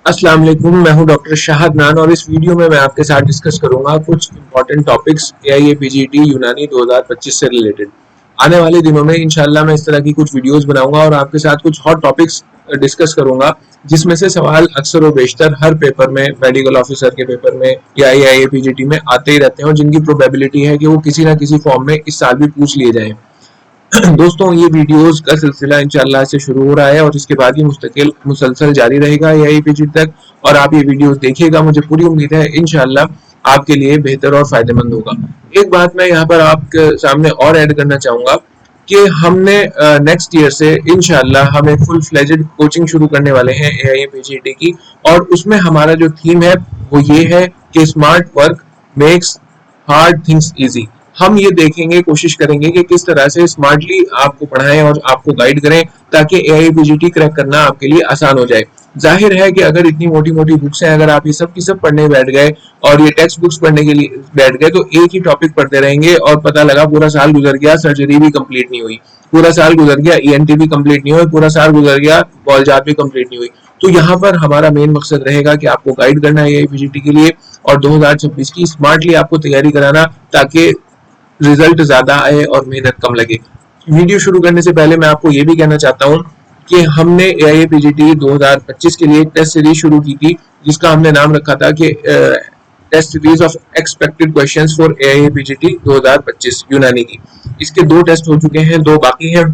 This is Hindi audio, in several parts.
अस्सलाम वालेकुम, मैं हूं डॉक्टर शाहद नान और इस वीडियो में मैं आपके साथ डिस्कस करूंगा कुछ इंपॉर्टेंट टॉपिक्स एआईए पीजीटी यूनानी 2025 से रिलेटेड। आने वाले दिनों में इंशाल्लाह मैं इस तरह की कुछ वीडियोस बनाऊंगा और आपके साथ कुछ हॉट टॉपिक्स डिस्कस करूंगा, जिसमें से सवाल अक्सर और बेशतर हर पेपर में, मेडिकल ऑफिसर के पेपर में या एआईए पीजीटी में आते ही रहते हैं और जिनकी प्रोबेबिलिटी है कि वो किसी ना किसी फॉर्म में इस साल भी पूछ लिए जाएं। दोस्तों, ये वीडियोस का सिलसिला इंशाल्लाह से शुरू हो रहा है और इसके बाद ही मुस्तकिल मुसलसल जारी रहेगा यही पेज तक। और आप ये वीडियोस देखिएगा, मुझे पूरी उम्मीद है इंशाल्लाह आपके लिए बेहतर और फायदेमंद होगा। एक बात मैं यहाँ पर आपके सामने और ऐड करना चाहूंगा कि हमने नेक्स्ट ईयर से इंशाल्लाह हम एक फुल फ्लेजेड कोचिंग शुरू करने वाले हैं एआईए पीजीटी की। और उसमें हमारा जो थीम है वो ये है कि smart work makes hard things easy. हम ये देखेंगे, कोशिश करेंगे कि किस तरह से स्मार्टली आपको पढ़ाएं और आपको गाइड करें ताकि एआई पीजीटी क्रैक करना आपके लिए आसान हो जाए। जाहिर है कि अगर इतनी मोटी मोटी बुक्स हैं, अगर आप ये सब की सब पढ़ने बैठ गए और ये टेक्स्ट बुक्स पढ़ने के लिए बैठ गए तो एक ही टॉपिक पढ़ते रहेंगे और पता लगा पूरा साल गुजर गया, सर्जरी भी कंप्लीट नहीं हुई, पूरा साल गुजर गया, ईएनटी भी कंप्लीट नहीं हुई, पूरा साल गुजर गया, बॉलजात भी कंप्लीट नहीं हुई। तो यहाँ पर हमारा मेन मकसद रहेगा कि आपको गाइड करना है एआई पीजीटी के लिए और 2026 की स्मार्टली आपको तैयारी कराना, ताकि रिजल्ट ज्यादा आए और मेहनत कम लगे। वीडियो शुरू करने से पहले मैं आपको ये भी कहना चाहता हूँ कि हमने एआईए पीजीटी 2025 के लिए एक टेस्ट सीरीज शुरू की थी, जिसका हमने नाम रखा था कि test series of expected questions for AIA PGT 2025 Unani की। इसके 2 टेस्ट हो चुके हैं, 2 बाकी हैं।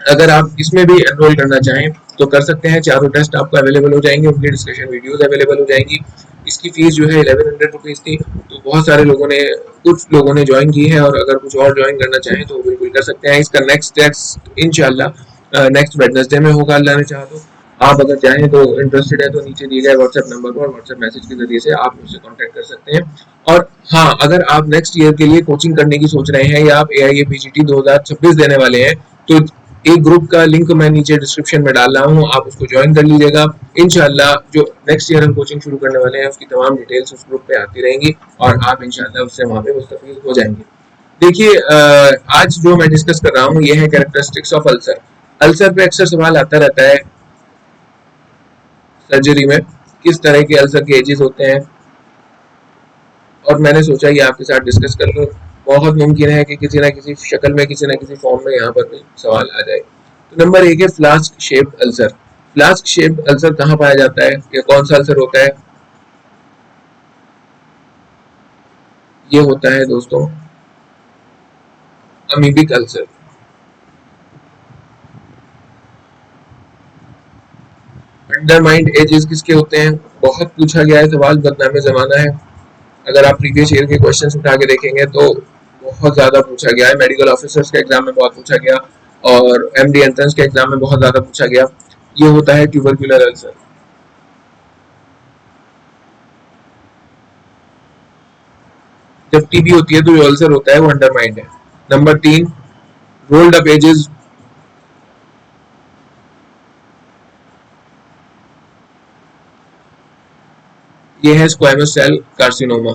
अगर आप इसमें भी एनरोल करना चाहें तो कर सकते हैं। चारों टेस्ट आपको अवेलेबल हो जाएंगे, उनकी डिस्कशन वीडियोस अवेलेबल हो जाएंगी। इसकी फीस जो है 1100 रुपीज थी, तो बहुत सारे लोगों ने, कुछ लोगों ने ज्वाइन की है और अगर कुछ और ज्वाइन करना चाहें तो बिल्कुल कर सकते हैं। इसका नेक्स्ट टेस्ट इंशाल्लाह नेक्स्ट वेडनेसडे में होगा, अल्लाह ने चाहा तो। आप अगर चाहें तो, इंटरेस्टेड है तो नीचे दिए गए व्हाट्सएप नंबर पर व्हाट्सएप मैसेज के जरिए से आप मुझसे कांटेक्ट कर सकते हैं। और हाँ, अगर आप नेक्स्ट ईयर के लिए कोचिंग करने की सोच रहे हैं या आप एआईए पीजीटी 2026 देने वाले हैं तो एक ग्रुप का लिंक मैं नीचे डिस्क्रिप्शन में डाल रहा हूँ, आप उसको ज्वाइन कर लीजिएगा। इंशाल्लाह जो नेक्स्ट ईयर हम कोचिंग शुरू करने वाले हैं उसकी तमाम डिटेल्स उस ग्रुप पे आती रहेंगी और आप इंशाल्लाह उससे वहाँ पे मुस्तफीद हो जाएंगे। देखिए, आज जो मैं डिस्कस कर रहा हूँ ये है कैरेक्टरिस्टिक्स ऑफ अल्सर। अल्सर पे अक्सर सवाल आता रहता है सर्जरी में, किस तरह के अल्सर के एजेस होते हैं, और मैंने सोचा ये आपके साथ डिस्कस कर लूँ। बहुत मुमकिन है कि किसी ना किसी शक्ल में, किसी ना किसी फॉर्म में यहाँ पर भी सवाल आ जाए। तो नंबर 1 है flask shaped ulcer. Flask shaped ulcer कहाँ पाया जाता है या कौन सा अल्सर होता है? ये होता है दोस्तों अमीबिक अल्सर। अंडरमाइंड एजेस किसके होते हैं? बहुत पूछा गया है सवाल, बदनाम जमाना है। अगर आप प्रीवियस ईयर के क्वेश्चंस उठा के देखेंगे तो बहुत ज्यादा पूछा गया है। मेडिकल ऑफिसर्स के एग्जाम में बहुत पूछा गया और एमडी एंट्रेंस के एग्जाम में बहुत ज्यादा पूछा गया। ये होता है ट्यूबरक्यूलर अल्सर। जब टीबी होती है तो जो अल्सर होता है वो अंडरमाइंड है। Number 3, rolled up edges. ये है स्क्वामस सेल कार्सिनोमा।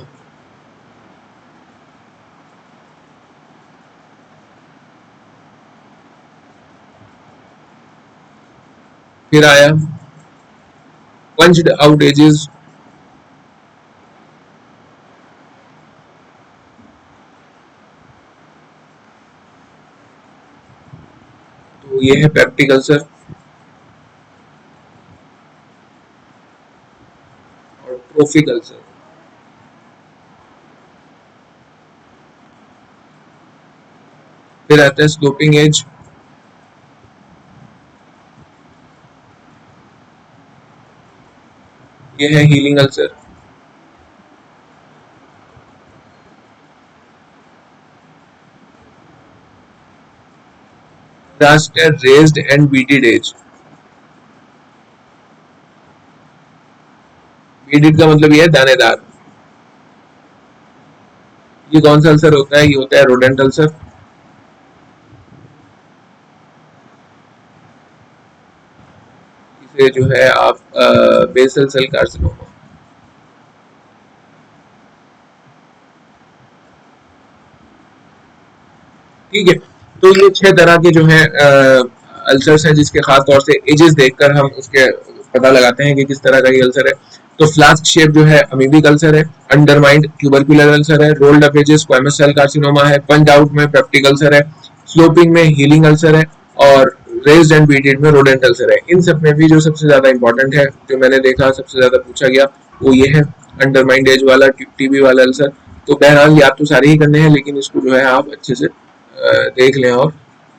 फिर आया पंच्ड आउट एजेस। तो ये है पेप्टिक अल्सर और ट्रोफिक अल्सर। फिर आता है स्लोपिंग एज। ये है हीलिंग अल्सर। लास्ट है रेज्ड एंड बीटेड एज। बीटेड का मतलब ये है दानेदार। ये कौन सा अल्सर होता है? ये होता है रोडेंट अल्सर। इसे जो है आप बेसल सेल कार्सिनोमा। ठीक है, तो ये 6 तरह के जो है अल्सर्स हैं जिसके खास तौर से एजेस देखकर हम उसके पता लगाते हैं कि किस तरह का ये अल्सर है। तो फ्लास्क शेप जो है अमीबिक अल्सर है, अंडरमाइंड ट्यूबरकुलर अल्सर है, rolled up edges squamous cell carcinoma है, पंच आउट में पेप्टिक अल्सर है, स्लोपिंग में हीलिंग अल्सर है, और रेज्ड एंड बीटेड में रोडेंट अल्सर है। इन सब में भी जो सबसे ज्यादा इंपॉर्टेंट है, जो मैंने देखा सबसे ज्यादा पूछा गया, वो ये है अंडरमाइंड एज वाला टीबी वाला अल्सर। तो बहरहाल याद तो सारे ही करने हैं, लेकिन इसको जो है आप अच्छे से देख लें।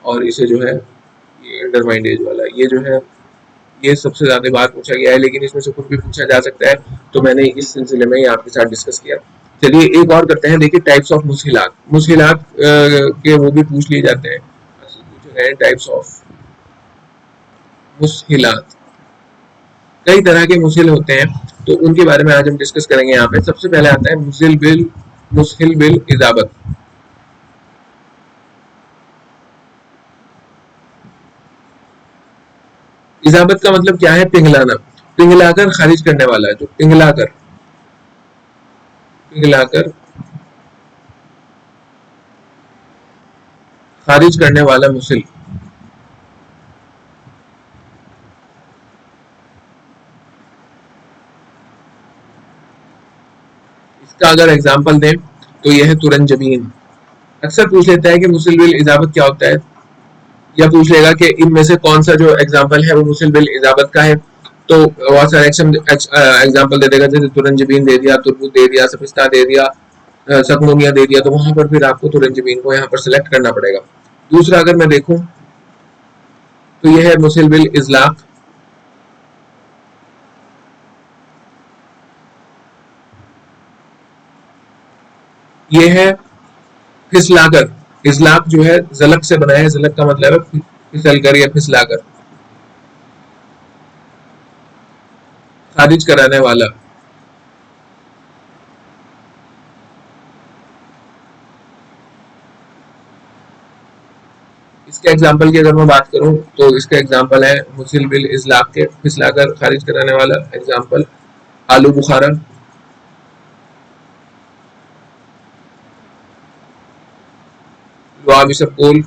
और इसे जो है ये अंडरमाइंड एज वाला ये जो है ये सबसे ज्यादा बार पूछा गया है, लेकिन इसमें से कुछ भी पूछा जा सकता है, तो मैंने इस सिलसिले में ही आपके साथ डिस्कस किया। चलिए एक और करते हैं। देखिए टाइप्स ऑफ मुश्किलात, मुश्किलात के वो भी पूछ लिए जाते हैं, पूछे गए टाइप्स ऑफ मुश्किलात। कई तरह के मुश्किल होते हैं, तो उनके बारे में आज हम डिस्कस करेंगे। यहाँ पे सबसे पहले आता है मुस्हिल बिल इजाबत। इजाबत का मतलब क्या है? पिघलाना, पिघलाकर खारिज करने वाला, जो पिघलाकर खारिज करने वाला मुसिल। इसका अगर एग्जांपल दें तो यह है तुरंजबीन। अक्सर पूछ लेता है कि मुसिल बिल इजाबत क्या होता है, या पूछ लेगा कि इनमें से कौन सा जो एग्जांपल है वो मुसिल बिल इजाबत का है। तो बहुत सारे एग्जांपल दे देगा, जैसे तुरंजबीन दे दिया, तुरबुत दे दिया, सफिस्ता दे दिया, सकमोनिया दे दिया। तो वहां पर फिर आपको तुरंजबीन को यहाँ पर सिलेक्ट करना पड़ेगा। दूसरा अगर मैं देखूं तो यह है मुसिल बिल इजलाक। ये है फिसलाकर। इजलाक जो है जलक से बना है, जलक का मतलब है फिसल कर या फिसलाकर, खारिज कराने वाला। इसके एग्जाम्पल की अगर मैं बात करूं तो इसका एग्जाम्पल है मुसिल बिल इजलाक के, फिसलाकर खारिज कराने वाला। एग्जाम्पल आलू बुखारा, लुआब इसबगोल,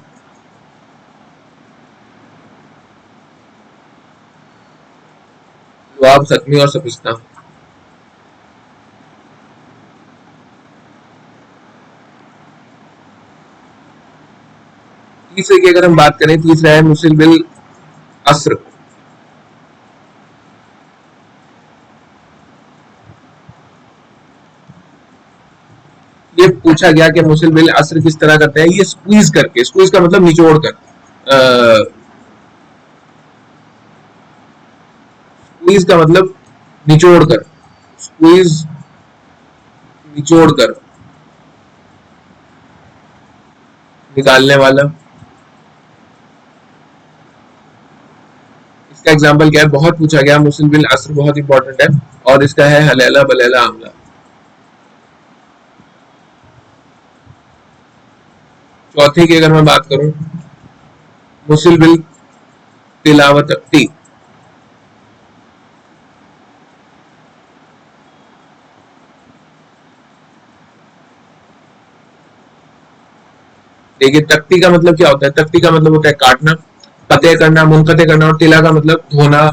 लुआब खत्मी और सपिस्ता। तीसरे की अगर हम बात करें, तीसरा है मुसिल बिल अस्र। ये पूछा गया कि मुसिल बिल अस्र किस तरह करते हैं। ये स्क्वीज करके, स्क्वीज का मतलब निचोड़ कर, स्क्वीज का मतलब निचोड़ कर, स्क्वीज निचोड़ कर निकालने वाला। इसका एग्जाम्पल क्या है? बहुत पूछा गया, मुसिल बिल अस्र बहुत इंपॉर्टेंट है, और इसका है हलेला बलेला आमला। चौथी की अगर मैं बात करूं, मुसिल बिल तिलावती। देखिए तख्ती का मतलब क्या होता है? तख्ती का मतलब होता है काटना, कतः करना, मुनकते करना। और तिला का मतलब धोना,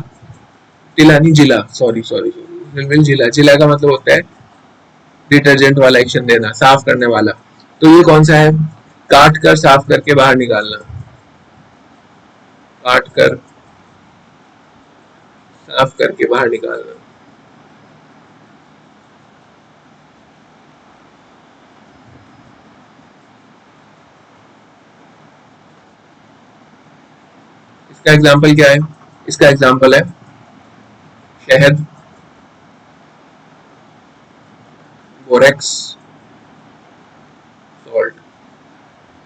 तिला नहीं जिला, सॉरी सॉरी सॉरी, जिला, जिला का मतलब होता है डिटर्जेंट वाला एक्शन देना, साफ करने वाला। तो ये कौन सा है? काट कर साफ करके बाहर निकालना, काट कर साफ करके बाहर निकालना। इसका एग्जाम्पल क्या है? इसका एग्जाम्पल है शहद, बोरेक्स, सॉल्ट।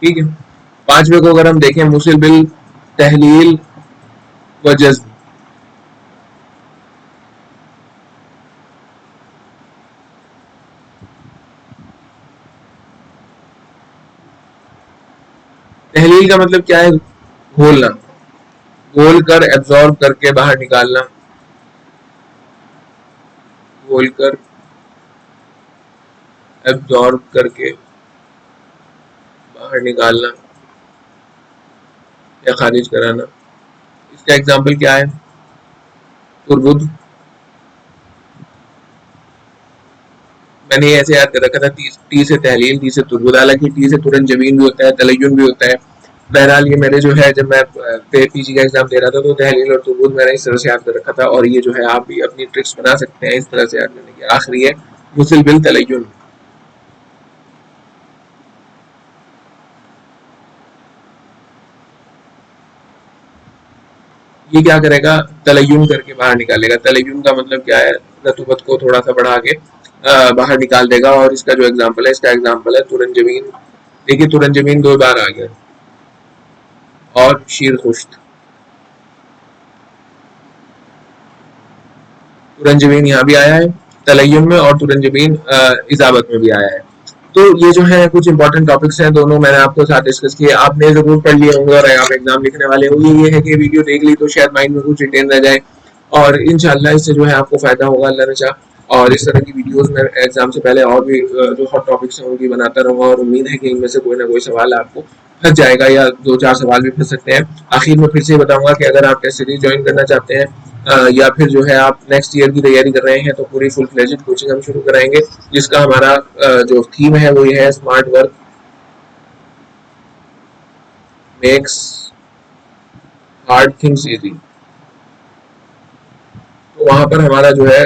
ठीक है। पांचवे को अगर हम देखें, मुसिल बिल तहलील व जज्ब। तहलील का मतलब क्या है? घोलना, घोल कर एब्जॉर्ब करके बाहर निकालना, घोल कर एब्जॉर्ब करके बाहर निकालना या खारिज कराना। इसका एग्जाम्पल क्या है? तुरबुद, मैंने ये ऐसे याद कर रखा था, टी से तहलील, टी से तुरबुद, हालांकि टी से तुरंत जमीन भी होता है, तलय्युन भी होता है। बहरहाल ये मेरे जो है, जब मैं पीजी का एग्जाम दे रहा था तो तहलील और तुरबुद मैंने इस तरह से याद कर रखा था, और ये जो है आप भी अपनी ट्रिक्स बना सकते हैं इस तरह से याद करने की। आखिरी है मुसिल बिल तलय्युन। ये क्या करेगा, तलय्युन करके बाहर निकालेगा। तलय्युन का मतलब क्या है, रतूबत को थोड़ा सा बढ़ा के बाहर निकाल देगा। और इसका जो एग्जाम्पल है, इसका एग्जाम्पल है तुरंत जमीन। देखिए तुरंत जमीन दो बार आ गया, और शीर खुश्त। तुरंत जमीन यहाँ भी आया है तलय्युन में, और तुरंत जमीन इजाबत में भी आया है। तो ये जो है कुछ इंपॉर्टेंट टॉपिक्स हैं, दोनों मैंने आपके साथ डिस्कस किए, आपने जरूर पढ़ लिए होंगे और आप एग्जाम लिखने वाले हो। ये है कि वीडियो देख ली तो शायद माइंड में कुछ रिटेन रह जाए, और इंशाल्लाह इससे जो है आपको फायदा होगा, अल्लाह ने चाहा। और इस तरह की वीडियोस में एग्जाम से पहले और भी जो हॉट टॉपिक्स हैं उनकी बनाता रहूंगा, और उम्मीद है कि इनमें से कोई ना कोई सवाल आपको फंस जाएगा, या दो चार सवाल भी फंस सकते हैं। आखिर में फिर से बताऊंगा कि अगर आप टेस्ट सीरीज ज्वाइन करना चाहते हैं, या फिर जो है आप नेक्स्ट ईयर की तैयारी कर रहे हैं, तो पूरी फुल फ्लेजेड कोचिंग हम शुरू कराएंगे, जिसका हमारा जो थीम है वो ये है, smart work makes hard things easy. तो वहां पर हमारा जो है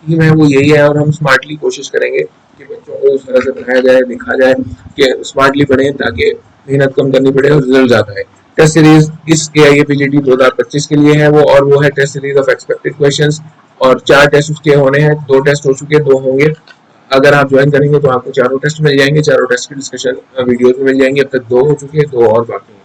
थीम है वो यही है, और हम स्मार्टली कोशिश करेंगे कि बच्चों को उस तरह से पढ़ाया जाए, दिखा जाए कि स्मार्टली पढ़ें, ताकि मेहनत कम करनी पड़े और रिजल्ट ज्यादा है। टेस्ट सीरीज इस AIAPGT 2025 के लिए है वो, और वो है test series of expected questions. और 4 टेस्ट उसके होने हैं, 2 टेस्ट हो चुके हैं, 2 होंगे। अगर आप ज्वाइन करेंगे तो आपको चारों टेस्ट मिल जाएंगे, चारों टेस्ट की डिस्कशन वीडियोस में मिल जाएंगे। अब तक 2 हो चुके हैं, 2 और बाकी हैं।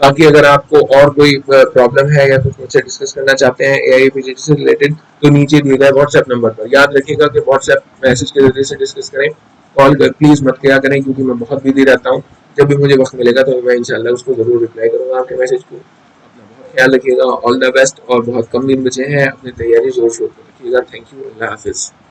बाकी अगर आपको और कोई प्रॉब्लम है या कुछ मुझसे डिस्कस करना चाहते हैं AIAPGT से रिलेटेड, तो नीचे दिए गए व्हाट्सएप नंबर पर, याद रखिएगा कि व्हाट्सएप मैसेज के जरिए से डिस्कस करें, कॉल कर प्लीज मत किया करें, क्योंकि मैं बहुत बिजी रहता हूँ। जब भी मुझे वक्त मिलेगा तो मैं इंशाल्लाह उसको जरूर रिप्लाई करूंगा आपके मैसेज को। अपना बहुत ख्याल रखिएगा, ऑल द बेस्ट, और बहुत कम दिन बचे हैं, अपनी तैयारी जोर शोर कर रखिएगा। Thank you, Allah Hafiz.